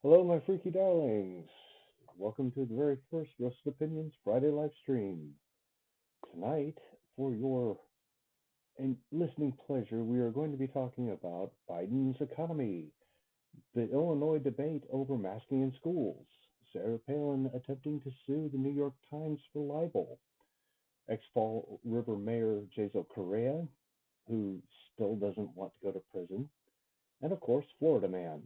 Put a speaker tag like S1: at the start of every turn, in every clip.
S1: Hello, my freaky darlings. Welcome to the very first Roasted Opinions Friday live stream. Tonight, for your listening pleasure, we are going to be talking about Biden's economy, the Illinois debate over masking in schools, Sarah Palin attempting to sue the New York Times for libel, ex-Fall River Mayor Jaso Correa, who still doesn't want to go to prison, and of course, Florida Man.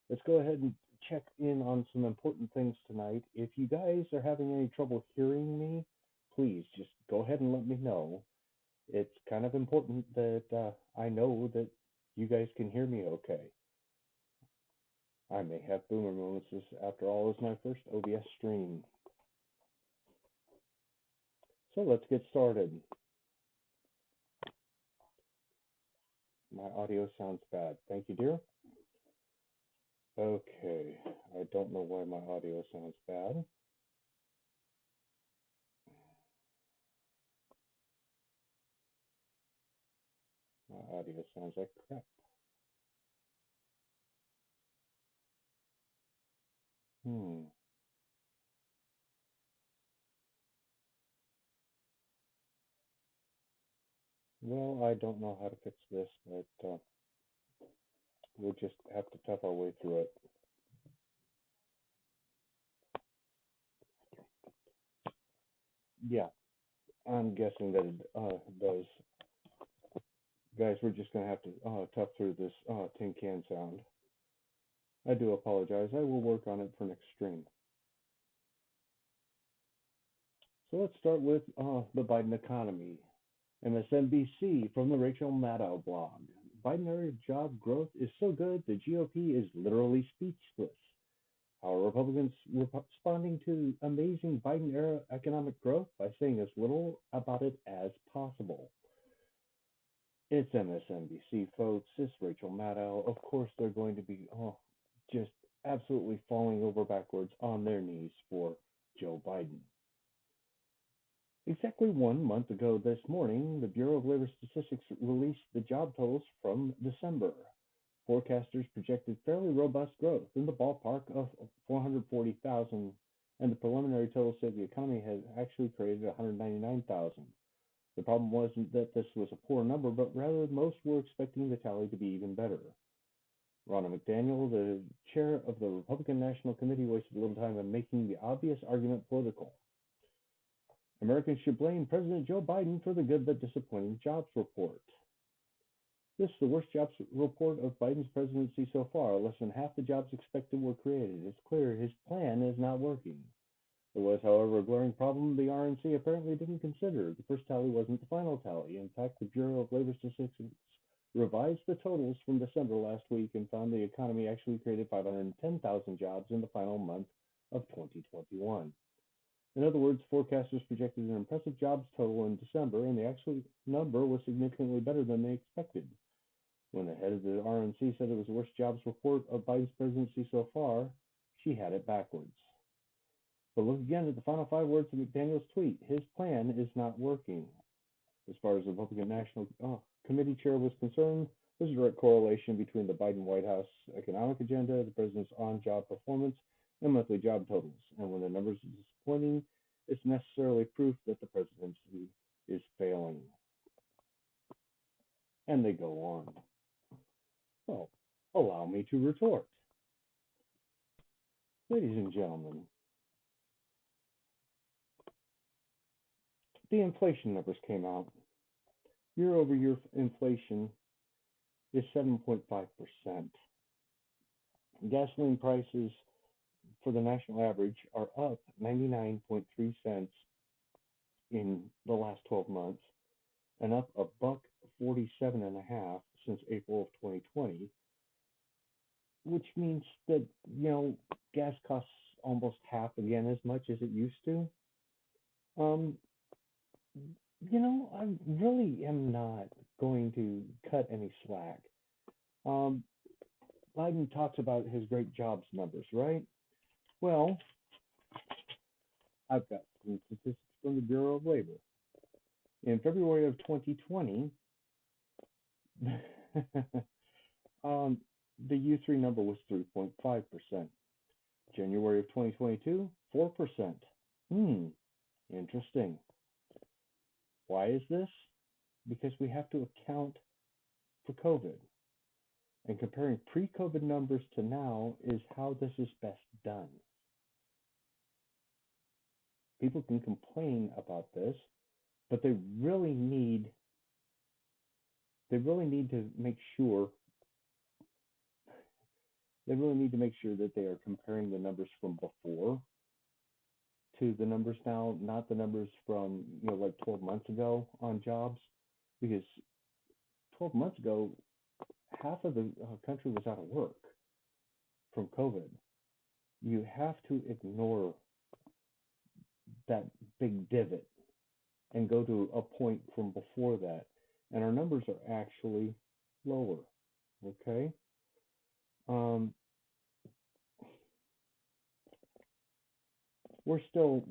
S1: Let's go ahead and check in on some important things tonight. If you guys are having any trouble hearing me, please just go ahead and let me know. It's kind of important that I know that you guys can hear me okay. I may have boomer moments. This, after all, is my first OBS stream. So let's get started. My audio sounds bad. Thank you, dear. Okay, I don't know why my audio sounds bad. My audio sounds like crap. Hmm. Well, I don't know how to fix this, but we'll just have to tough our way through it. Yeah, I'm guessing that it does. Guys, we're just going to have to tough through this tin can sound. I do apologize. I will work on it for next stream. So let's start with the Biden economy. MSNBC from the Rachel Maddow blog. Biden-era job growth is so good the GOP is literally speechless. How are Republicans responding to amazing Biden-era economic growth? By saying as little about it as possible. It's MSNBC, folks. It's Rachel Maddow. Of course, they're going to be just absolutely falling over backwards on their knees for Joe Biden. Exactly 1 month ago this morning, the Bureau of Labor Statistics released the job totals from December. Forecasters projected fairly robust growth in the ballpark of 440,000, and the preliminary total said the economy had actually created 199,000. The problem wasn't that this was a poor number, but rather most were expecting the tally to be even better. Ronna McDaniel, the chair of the Republican National Committee, wasted little time on making the obvious argument political. Americans should blame President Joe Biden for the good but disappointing jobs report. This is the worst jobs report of Biden's presidency so far. Less than half the jobs expected were created. It's clear his plan is not working. There was, however, a glaring problem the RNC apparently didn't consider. The first tally wasn't the final tally. In fact, the Bureau of Labor Statistics revised the totals from December last week and found the economy actually created 510,000 jobs in the final month of 2021. In other words, forecasters projected an impressive jobs total in December, and the actual number was significantly better than they expected. When the head of the RNC said it was the worst jobs report of Biden's presidency so far, she had it backwards. But look again at the final 5 words of McDaniel's tweet. His plan is not working. As far as the Republican National Committee chair was concerned, there's a direct correlation between the Biden White House economic agenda, the president's on-job performance, and monthly job totals. And when the numbers are disappointing, it's necessarily proof that the presidency is failing. And they go on. Well, allow me to retort. Ladies and gentlemen, the inflation numbers came out. Year-over-year inflation is 7.5%. Gasoline prices for the national average are up 99.3 cents in the last 12 months and up a buck 47 and a half since April of 2020, which means that, gas costs almost half again as much as it used to. I really am not going to cut any slack. Biden talks about his great jobs numbers, right? Well, I've got some statistics from the Bureau of Labor. In February of 2020, The U3 number was 3.5%. January of 2022, 4%. Hmm, interesting. Why is this? Because we have to account for COVID. And comparing pre-COVID numbers to now is how this is best done. People can complain about this, but they really need to make sure that they are comparing the numbers from before to the numbers now, not the numbers from, like 12 months ago on jobs, because 12 months ago half of the country was out of work from COVID. You have to ignore that big divot and go to a point from before that, and our numbers are actually lower. Okay. We're still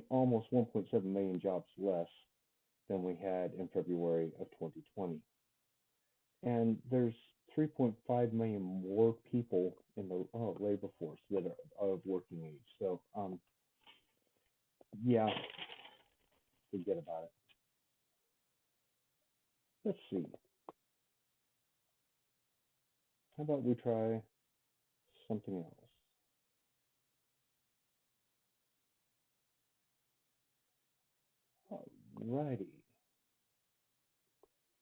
S1: almost 1.7 million jobs less than we had in February of 2020, and there's 3.5 million more people in the labor force that are of working age. So, yeah, forget about it. Let's see. How about we try something else? Alrighty.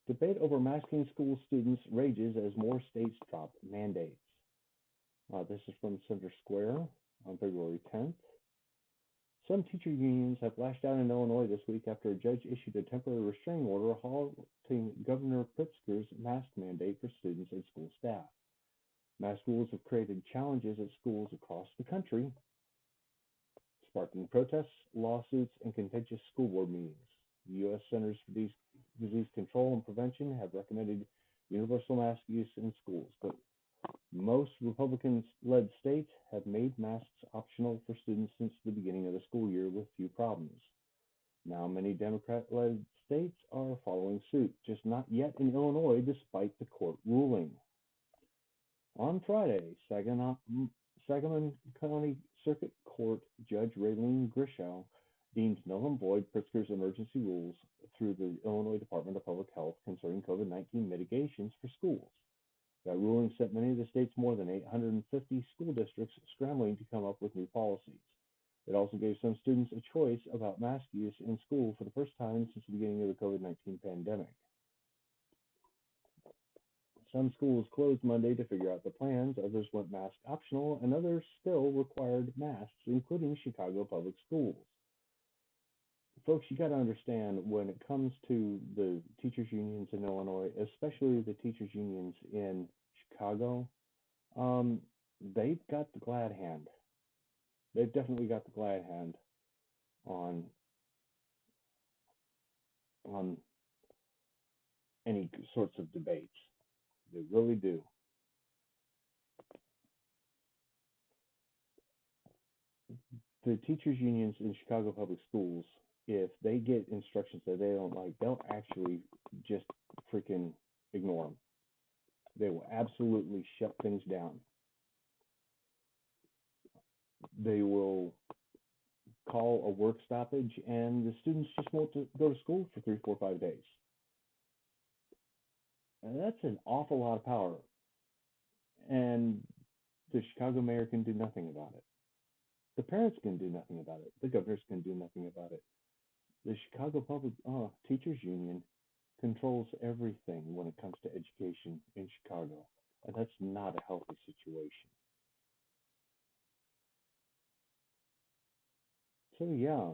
S1: Debate over masking school students rages as more states drop mandates. This is from Center Square on February 10th. Some teacher unions have lashed out in Illinois this week after a judge issued a temporary restraining order halting Governor Pritzker's mask mandate for students and school staff. Mask rules have created challenges at schools across the country, sparking protests, lawsuits, and contentious school board meetings. The U.S. Centers for Disease Control and Prevention have recommended universal mask use in schools, but most Republican-led states have made masks optional for students since the beginning of the school year with few problems. Now many Democrat-led states are following suit, just not yet in Illinois despite the court ruling. On Friday, Sangamon County Circuit Court Judge Raylene Grishow deemed null and void Pritzker's emergency rules through the Illinois Department of Public Health concerning COVID-19 mitigations for schools. That ruling sent many of the state's more than 850 school districts scrambling to come up with new policies. It also gave some students a choice about mask use in school for the first time since the beginning of the COVID-19 pandemic. Some schools closed Monday to figure out the plans, others went mask optional, and others still required masks, including Chicago Public Schools. Folks, you got to understand, when it comes to the teachers unions in Illinois, especially the teachers unions in Chicago, they've got the glad hand. They've definitely got the glad hand on any sorts of debates. They really do. The teachers unions in Chicago Public Schools, if they get instructions that they don't like, they'll actually just freaking ignore them. They will absolutely shut things down. They will call a work stoppage, and the students just won't go to school for 3, 4, 5 days. And that's an awful lot of power. And the Chicago mayor can do nothing about it. The parents can do nothing about it. The governors can do nothing about it. The Chicago Public Teachers Union controls everything when it comes to education in Chicago, and that's not a healthy situation. So yeah,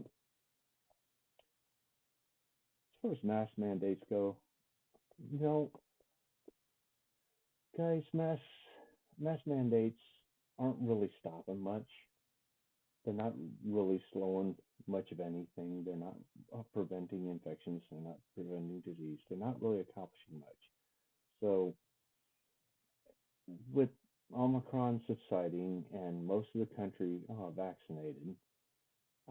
S1: as far as mask mandates go, guys, mask mandates aren't really stopping much. They're not really slowing much of anything. They're not preventing infections. They're not preventing disease. They're not really accomplishing much. So with Omicron subsiding and most of the country vaccinated,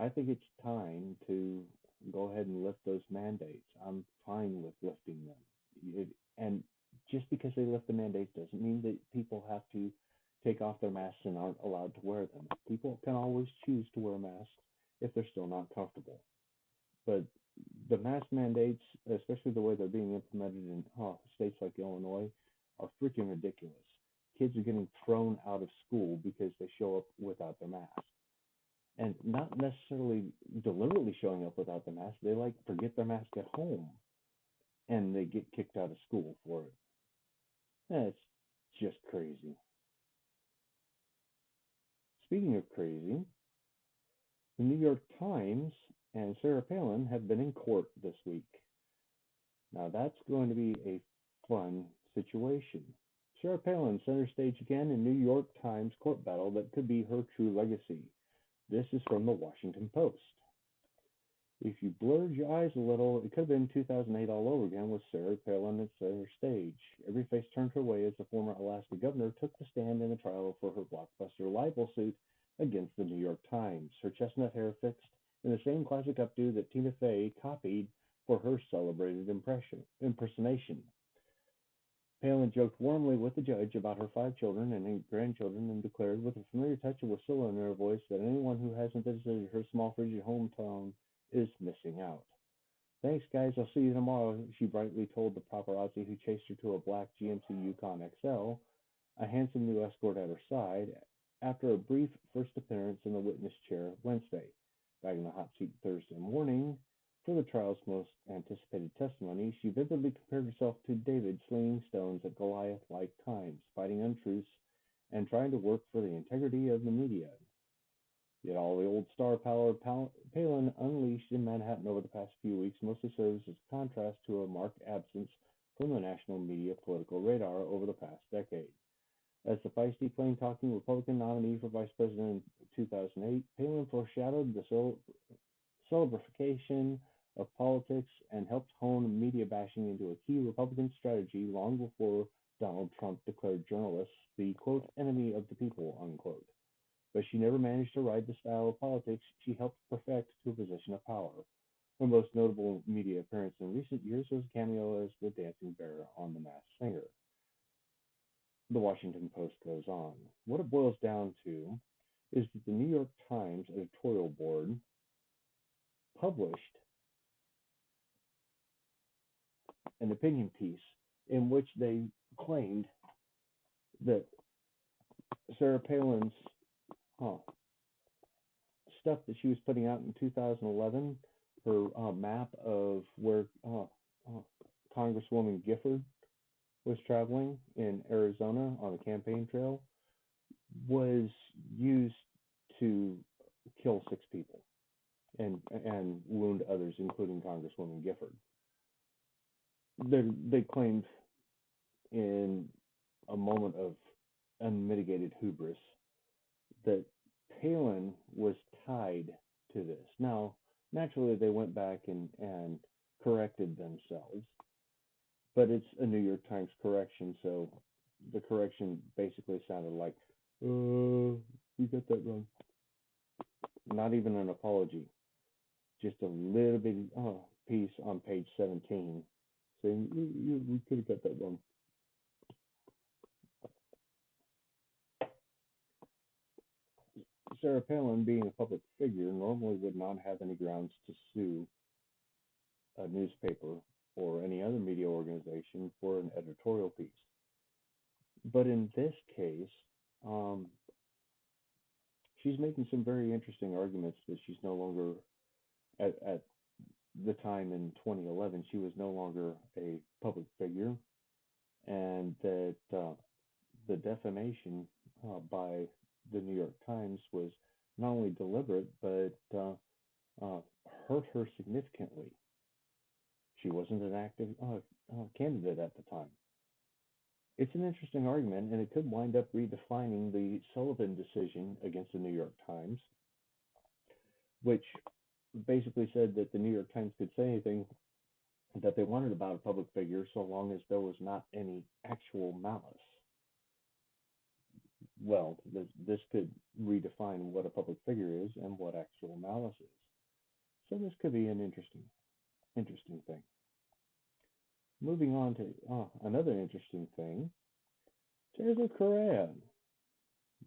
S1: I think it's time to go ahead and lift those mandates. I'm fine with lifting them. And Just because they lift the mandates doesn't mean that people have to take off their masks and aren't allowed to wear them. People can always choose to wear masks if they're still not comfortable. But the mask mandates, especially the way they're being implemented in states like Illinois, are freaking ridiculous. Kids are getting thrown out of school because they show up without their mask. And not necessarily deliberately showing up without their mask, they like forget their mask at home and they get kicked out of school for it. That's just crazy. Speaking of crazy, the New York Times and Sarah Palin have been in court this week. Now that's going to be a fun situation. Sarah Palin center stage again in New York Times court battle that could be her true legacy. This is from the Washington Post. If you blurred your eyes a little, it could have been 2008 all over again with Sarah Palin at center stage. Every face turned her way as the former Alaska governor took the stand in the trial for her blockbuster libel suit against the New York Times, her chestnut hair fixed in the same classic updo that Tina Fey copied for her celebrated impersonation. Palin joked warmly with the judge about her 5 children and grandchildren and declared with a familiar touch of whistle in her voice that anyone who hasn't visited her small frigid hometown is missing out. Thanks, guys. I'll see you tomorrow, she brightly told the paparazzi who chased her to a black GMC Yukon XL, a handsome new escort at her side, after a brief first appearance in the witness chair Wednesday. Back in the hot seat Thursday morning, for the trial's most anticipated testimony, she vividly compared herself to David slinging stones at Goliath-like times, fighting untruths and trying to work for the integrity of the media. Yet all the old star power Palin unleashed in Manhattan over the past few weeks mostly serves as a contrast to her marked absence from the national media political radar over the past decade. As the feisty, plain-talking Republican nominee for vice president in 2008, Palin foreshadowed the celebrification of politics and helped hone media bashing into a key Republican strategy long before Donald Trump declared journalists the, quote, enemy of the people, unquote. But she never managed to ride the style of politics she helped perfect to a position of power. Her most notable media appearance in recent years was a cameo as the dancing bear on The Masked Singer. The Washington Post goes on. What it boils down to is that the New York Times editorial board published an opinion piece in which they claimed that Sarah Palin's stuff that she was putting out in 2011, her map of where Congresswoman Gifford was traveling in Arizona on a campaign trail, was used to kill 6 people and wound others, including Congresswoman Gifford. They claimed in a moment of unmitigated hubris that Palin was tied to this. Now, naturally, they went back and corrected themselves, but it's a New York Times correction, so the correction basically sounded like, you got that wrong. Not even an apology, just a little bit piece on page 17 saying, we could have got that wrong. Sarah Palin, being a public figure, normally would not have any grounds to sue a newspaper or any other media organization for an editorial piece. But in this case, she's making some very interesting arguments that she's no longer, at the time in 2011, she was no longer a public figure, and that the defamation by the New York Times was not only deliberate, but hurt her significantly. She wasn't an active candidate at the time. It's an interesting argument, and it could wind up redefining the Sullivan decision against the New York Times, which basically said that the New York Times could say anything that they wanted about a public figure so long as there was not any actual malice. Well, this could redefine what a public figure is and what actual malice is. So this could be an interesting thing. moving on to another interesting thing. Jason Correa.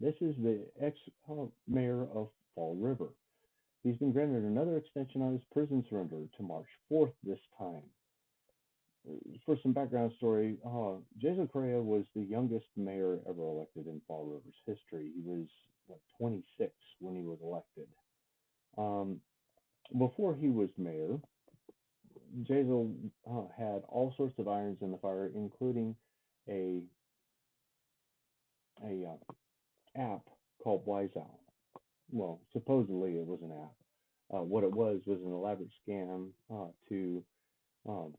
S1: This is the ex-mayor of Fall River. He's been granted another extension on his prison surrender to March 4th this time. For some background story, Jason Correa was the youngest mayor ever elected in Fall River's history. He was 26 when he was elected. Um, Before he was mayor, Jason had all sorts of irons in the fire, including a app called Wise Owl. Well, supposedly it was an app. What it was an elaborate scam to um,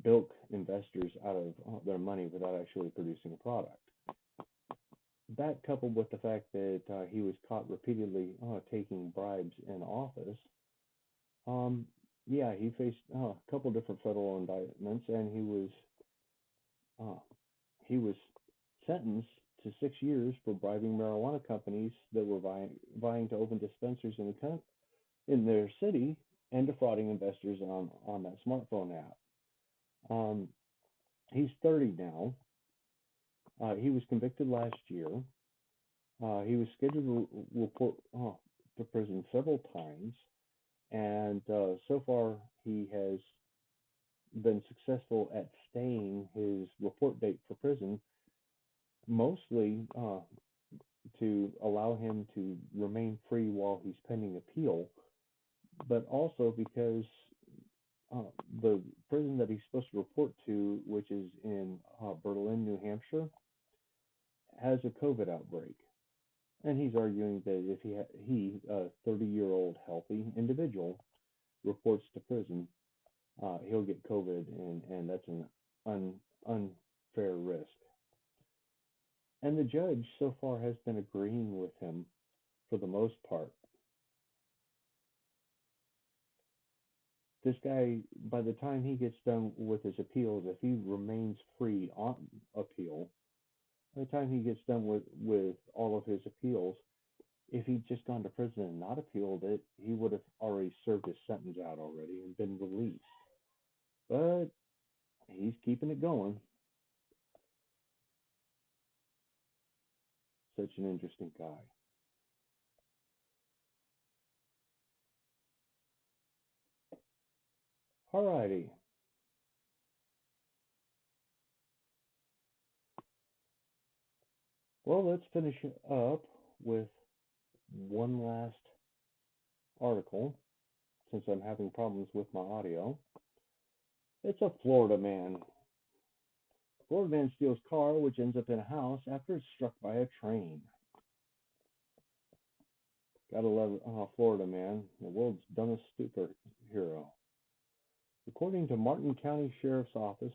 S1: bilk investors out of their money without actually producing a product. That, coupled with the fact that he was caught repeatedly taking bribes in office, um, yeah, he faced a couple different federal indictments, and uh, he was sentenced to 6 years for bribing marijuana companies that were vying to open dispensaries in their city and defrauding investors on that smartphone app. Um, he's 30 now. He was convicted last year. He was scheduled to report to prison several times, and so far he has been successful at staying his report date for prison, mostly to allow him to remain free while he's pending appeal, but also because uh, the prison that he's supposed to report to, which is in Berlin, New Hampshire, has a COVID outbreak. And he's arguing that if a 30-year-old healthy individual, reports to prison, he'll get COVID, and that's an unfair risk. And the judge so far has been agreeing with him for the most part. This guy, by the time he gets done with his appeals, if he remains free on appeal, by the time he gets done with all of his appeals, if he'd just gone to prison and not appealed it, he would have already served his sentence out already and been released. But he's keeping it going. Such an interesting guy. Alrighty. Well, let's finish up with one last article since I'm having problems with my audio. It's a Florida man. Florida man steals car, which ends up in a house after it's struck by a train. Gotta love Florida man, the world's dumbest superhero. According to Martin County Sheriff's Office,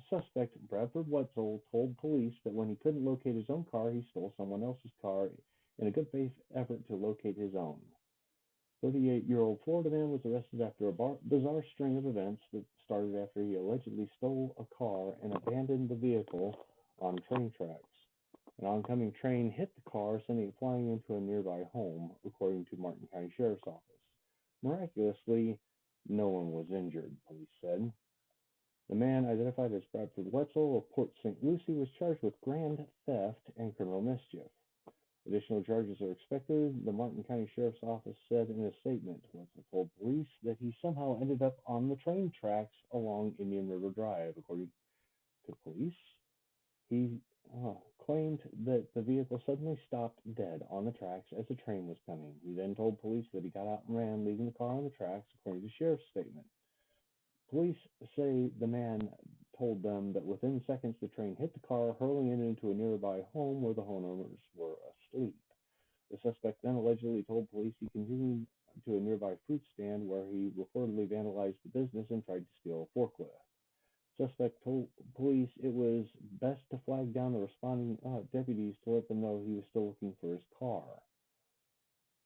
S1: suspect Bradford Wetzel told police that when he couldn't locate his own car, he stole someone else's car in a good faith effort to locate his own. 38-year-old Florida man was arrested after a bizarre string of events that started after he allegedly stole a car and abandoned the vehicle on train tracks. An oncoming train hit the car, sending it flying into a nearby home, according to Martin County Sheriff's Office. Miraculously, no one was injured, police said. The man, identified as Bradford Wetzel of Port St. Lucie, was charged with grand theft and criminal mischief. Additional charges are expected, the Martin County Sheriff's Office said in a statement. Wetzel told police that he somehow ended up on the train tracks along Indian River Drive. According to police, he claimed that the vehicle suddenly stopped dead on the tracks as a train was coming. He then told police that he got out and ran, leaving the car on the tracks, according to the sheriff's statement. Police say the man told them that within seconds the train hit the car, hurling it into a nearby home where the homeowners were asleep. The suspect then allegedly told police he continued to a nearby fruit stand where he reportedly vandalized the business and tried to steal a forklift. Suspect told police it was best to flag down the responding deputies to let them know he was still looking for his car.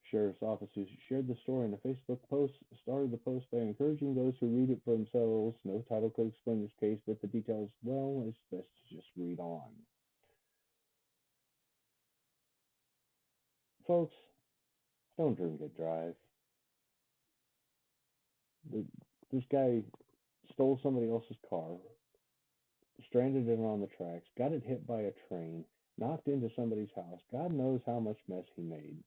S1: Sheriff's officers shared the story in a Facebook post, started the post by encouraging those who read it for themselves. No title could explain this case, but the details, well, it's best to just read on. Folks, don't drink and drive. This guy stole somebody else's car, stranded it on the tracks, got it hit by a train, knocked into somebody's house. God knows how much mess he made.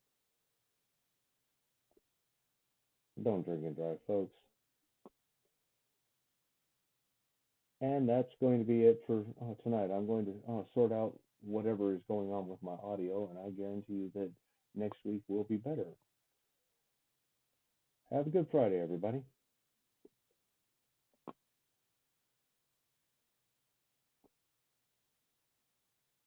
S1: Don't drink and drive, folks. And that's going to be it for tonight. I'm going to sort out whatever is going on with my audio, and I guarantee you that next week will be better. Have a good Friday, everybody.